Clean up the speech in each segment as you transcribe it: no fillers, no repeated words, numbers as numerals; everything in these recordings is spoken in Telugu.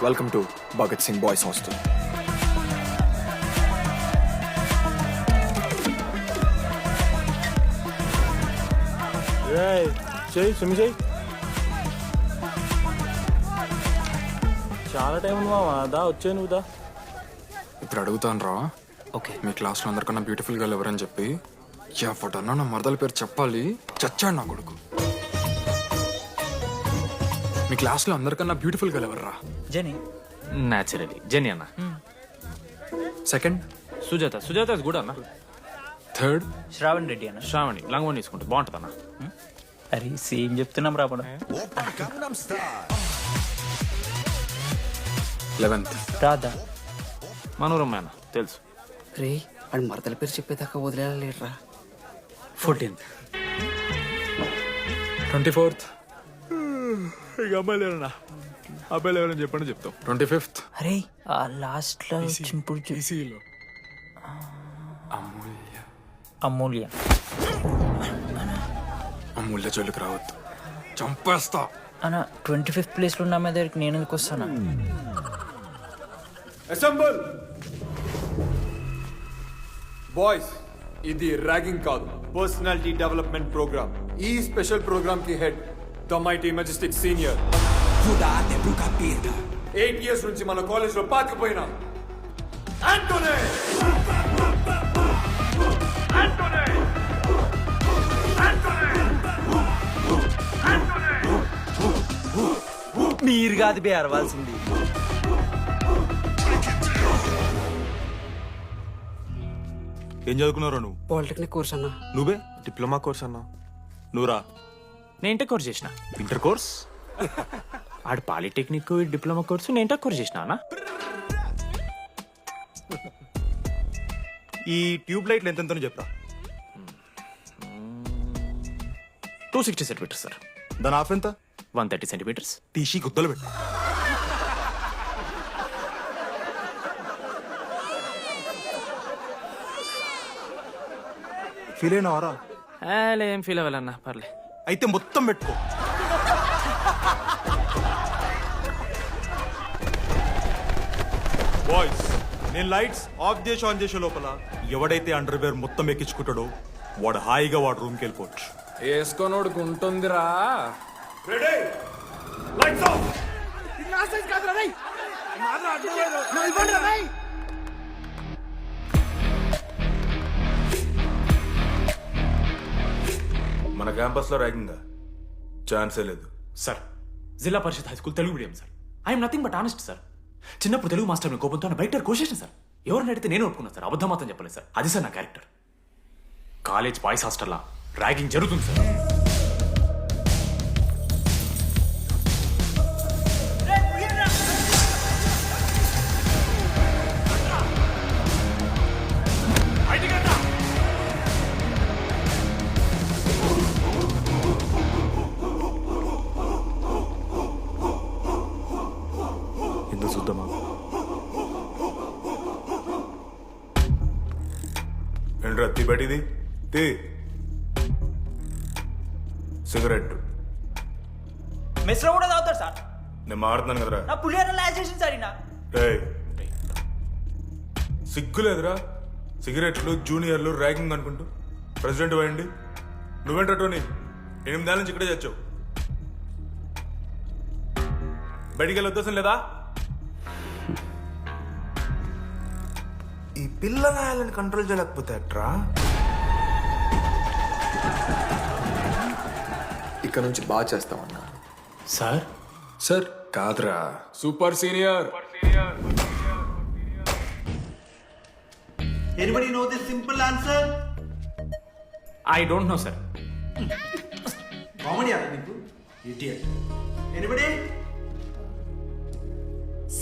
Welcome to Bhagat Singh boys hostel. చెయ్యి స్విమ్ చెయ్యి. చాలా టైం ఉంది మామ. దా వచ్చే నువ్వు దా. ఇప్పుడు అడుగుతాను రా. ఓకే. మీ క్లాస్లో అందరికన్నా బ్యూటిఫుల్ గర్ల్ ఎవరని చెప్పి ఎవడన్నా నా మరదల పేరు చెప్పాలి. చచ్చాడు నా కొడుకు. మీ క్లాస్లో అందరికన్నా బ్యూటిఫుల్ గర్ల్ ఎవర్రా? జెనీ. న్యాచురలీ జెనీ అన్న. సెకండ్ సుజాత. సుజాత గుడ్ అన్న. థర్డ్ శ్రావణ్ రెడ్డి అన్న. శ్రావణి లంగోని తీసుకుంటుంది, బాగుంటుంది అన్న. అరే సేమ్ చెప్తున్నాం రాపడం. 11th రాధా. మనోరమ్మ అన్న తెలుసు. రే వాడు మరదల పేరు చెప్పేదాకా వదిలేరా. 14th. 24th ఇక అమ్మాయి లేరన్నా, అబ్బాయిలు ఎవరని చెప్పండి చెప్తాం. 25th అరే ఆ లాస్ట్ లో చింపుడు ఈసీలో అమూల్య. అమూల్య. అమూల్య జోలికి రావద్దు, చంపేస్తా. అన్న 25th ప్లేస్ లో ఉన్న అమ్మాయి దగ్గరికి నేను ఎందుకు వస్తానా? Assemble boys. ఇది ర్యాగింగ్ కాదు, పర్సనాలిటీ డెవలప్మెంట్ ప్రోగ్రామ్. ఈ స్పెషల్ ప్రోగ్రామ్ కి head the mighty Majestic senior. 8 years నుంచి మన కాలేజ్ లో పాతిపోయినా ఆంటోనీ. మీరు కాదు బే అరవాల్సింది. ఏం చదువుకున్నారా నువ్వు? పాలిటెక్నిక్ కోర్స్ అన్నా. నువ్వే డిప్లొమా కోర్స్ అన్నా. నువ్వురా నేను ఇంటర్ కోర్స్ చేసిన. Inter course. ఆడు పాలిటెక్నిక్ డిప్లొమా కోర్సు, నేను ఇంటర్ కోర్స్ చేసిన అన్న. ఈ ట్యూబ్ లైట్లు ఎంతెంతనో చెప్పరా. 260 సెంటీమీటర్స్ సార్. దాని ఆఫ్ ఎంత? 130 సెంటీమీటర్స్. తీసి గుద్దలు పెట్టు. ఫీల్ అయినావారా? ఏం ఫీల్ అవ్వాలన్నా, పర్లే. అయితే మొత్తం పెట్టుకో. బాయ్స్, నేను లైట్స్ ఆఫ్ చేసి ఆన్ చేసే లోపల ఎవడైతే అండర్వేర్ మొత్తం ఎక్కించుకుంటాడో వాడు హాయిగా వాడు రూమ్కి వెళ్ళిపోవచ్చు. వేసుకోనోడుకు ఉంటుందిరా. Ready, lights off. మన క్యాంపస్ లో ర్యాగింగ్ ఛాన్సే లేదు sir, Zilla Parishad high school Telugu medium sir. I'm nothing but honest sir. చిన్నప్పుడు తెలుగు మాస్టర్ కోపంతో నా బయట కోసేసిన సార్. ఎవరిని అడిగితే నేను ఒప్పుకున్నాను సార్, అబద్ధం మాత్రం చెప్పలేదు సార్. అది సార్ నా క్యారెక్టర్. కాలేజ్ బాయ్స్ హాస్టల్లా ర్యాగింగ్ జరుగుతుంది సార్. ఎందుకు చూద్దామా? ఏంట్రా తిబెటిది తీ సిగరెట్. మెస్ లో కూడా తాగుతాడు సార్. నేను మాడుతున్నాను కదరా. నా పులిహోర లాస్ట్ చేసింది సార్ ఈయన. ఏయ్, సిగ్గులేదురా? సిగరెట్లు జూనియర్లు ర్యాగింగ్ అనుకుంటూ ప్రెసిడెంట్ పోయండి. నువ్వేంట్రా టోనీ, 8 ఏళ్ళ నుంచి ఇక్కడే చచ్చావు. బయటికి వెళ్ళే ఉద్దేశం లేదా? ఈ పిల్లలని కంట్రోల్ చేయలేకపోతే అట్రా. ఇక్కడ నుంచి బాగా చేస్తామన్నా. సార్ సార్ కాదురా, super senior. Anybody know the simple answer? I don't know sir. Comedy are you? Idiot. Anybody?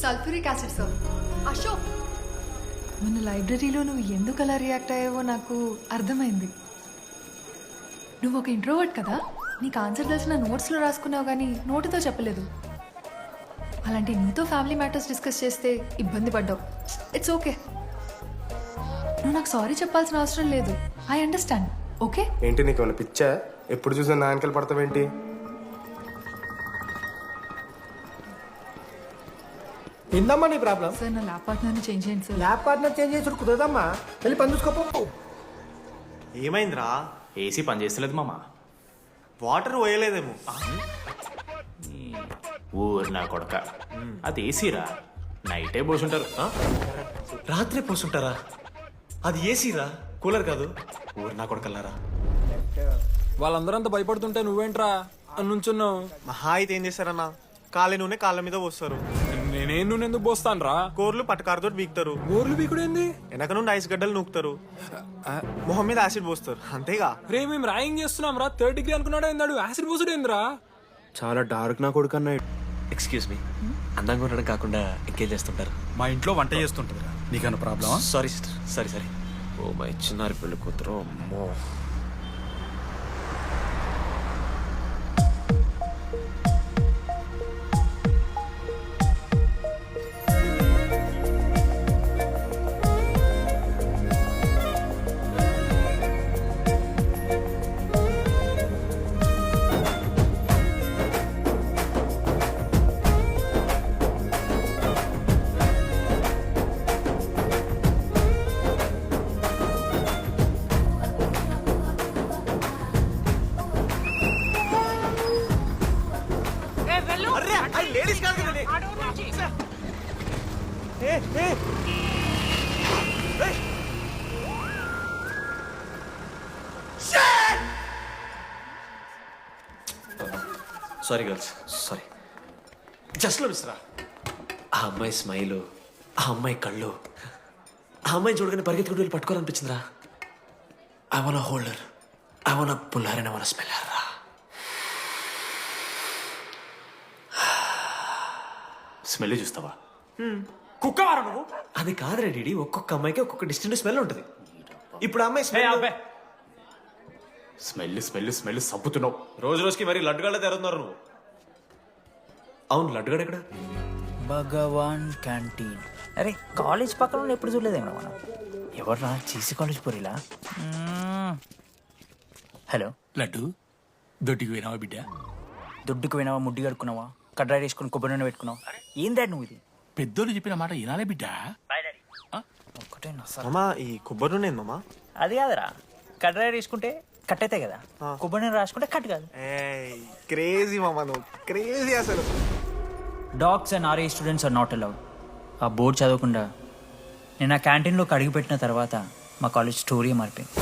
Sulphuric acid sir. Ashok, మన లైబ్రరీలో నువ్వు ఎందుకు అలా రియాక్ట్ అయ్యావో నాకు అర్థమైంది. నువ్వు ఒక ఇంట్రోవర్ట్ కదా, నీకు ఆన్సర్ తెలిసిన నోట్స్లో రాసుకున్నావు కానీ నోటితో చెప్పలేదు. అలాంటి నీతో ఫ్యామిలీ మ్యాటర్స్ డిస్కస్ చేస్తే ఇబ్బంది పడ్డావు. It's okay. నువ్వు నాకు సారీ చెప్పాల్సిన అవసరం లేదు. I understand. ఓకే? ఏంటి నీకు ఏమైనా పిచ్చా? ఎప్పుడు చూసినా నా వెనకాల పడతావేంటి? ఏందమ్మా నీ ప్రాబ్లం? సార్ నా ల్యాబ్ పార్ట్నర్ని చేంజ్ చేయండి సార్. ల్యాబ్ పార్ట్నర్ చేంజ్ చేసుడు కుదరదమ్మా. వెళ్ళి పని చూసుకోపో. ఏమైందిరా? ఏసీ పని చేస్తలేదు మామ. వాటర్ పోయలేదేమో. ఊరు నా కొడక, అది ఏసీరా, నైటే పోసుంటారు. రాత్రి పోసుంటారా? అది ఏసీరా, కూలర్ కాదు. ఊరు నా కొడకల్లారా. వాళ్ళందరూ అంత భయపడుతుంటే నువ్వేంట్రా నుంచున్నావు? మహా అయితే ఏం చేస్తారన్నా, కాళ్ళ నూనె కాళ్ళ మీద పోస్తారు. నేనేం నువ్వు ఎందుకు పోస్తాను రా? కూరలు పట్టకారుతో బీకుతారు. ఊర్లు బీకుడేంది? వెనక నుండి ఐస్ గడ్డలు నూకుతారు. మొహం మీద యాసిడ్ పోస్తారు, అంతేగా. రే మేము ర్యాగింగ్ చేస్తున్నాం రా. 3rd డిగ్రీ అనుకున్నాడు ఏందాడు? యాసిడ్ పోసుడేంద్రా? చాలా డార్క్ నా కొడుకు అన్నాడు. ఎక్స్క్యూజ్ మీ, అందంగా ఉండడం కాకుండా ఇంకేం చేస్తుంటారు? మా ఇంట్లో వంట చేస్తుంటుంది. నీకన్నా ప్రాబ్లమా? Sorry sister, sorry. Oh my చిన్నారి పెళ్ళి కూతురు, అమ్మో. Sorry girls, sorry. జస్ట్ లో మిస్రా, ఆ అమ్మాయి స్మైలు, ఆ అమ్మాయి కళ్ళు, ఆ అమ్మాయి చూడగానే పరిగెత్తుకుంటూ వెళ్ళి పట్టుకోవాలనిపించిందిరా. I want holder, I want puller and I want smeller రా. స్మెల్ చూస్తావా? కుక్కవారా నువ్వు? అది కాదురా డీడీ, ఒక్కొక్క అమ్మాయికి ఒక్కొక్క డిస్టింట్ స్మెల్ ఉంటుంది. ఇప్పుడు ఆ అమ్మాయి స్మెల్ స్మెల్ స్మెల్ స్మెల్ సబ్బుతున్నావు. రోజు రోజుకి మరి లడ్డుగాళ్ళ తెరుతున్నారు నువ్వు. అవును, లడ్డుగాడు ఎక్కడ? భగవాన్ క్యాంటీన్. అరే కాలేజ్ పక్కన ఎప్పుడు చూడలేదేమో మనం. ఎవర్రా చీసీ కాలేజ్ పోరిలా? హలో లడ్డు, దొడ్డికి పోయినావా బిడ్డ? దుడ్డుకు పోయినావా? ముడ్డి కడుక్కున్నావా? కడ్రాయి వేసుకుని కొబ్బరి నూనె పెట్టుకున్నావు? ఏం డాడ్ నువ్వు ఇది? పెద్దోళ్ళు చెప్పిన మాట వినాలే బిడ్డ. ఒక్కటే మామా, ఈ కొబ్బరి నూనె ఏంది మామా? అది కాదురా, కడ్రాయి వేసుకుంటే కట్ అవుతాయి కదా, కొబ్బరి నూనె రాసుకుంటే కట్ కాదు. క్రేజీ మామా, నువ్వు క్రేజీ అసలు. Dogs and RA students are not allowed. ఆ బోర్డు చదవకుండా నేను ఆ క్యాంటీన్లోకి అడుగుపెట్టిన తర్వాత మా కాలేజ్ స్టోరీ మారిపోయింది.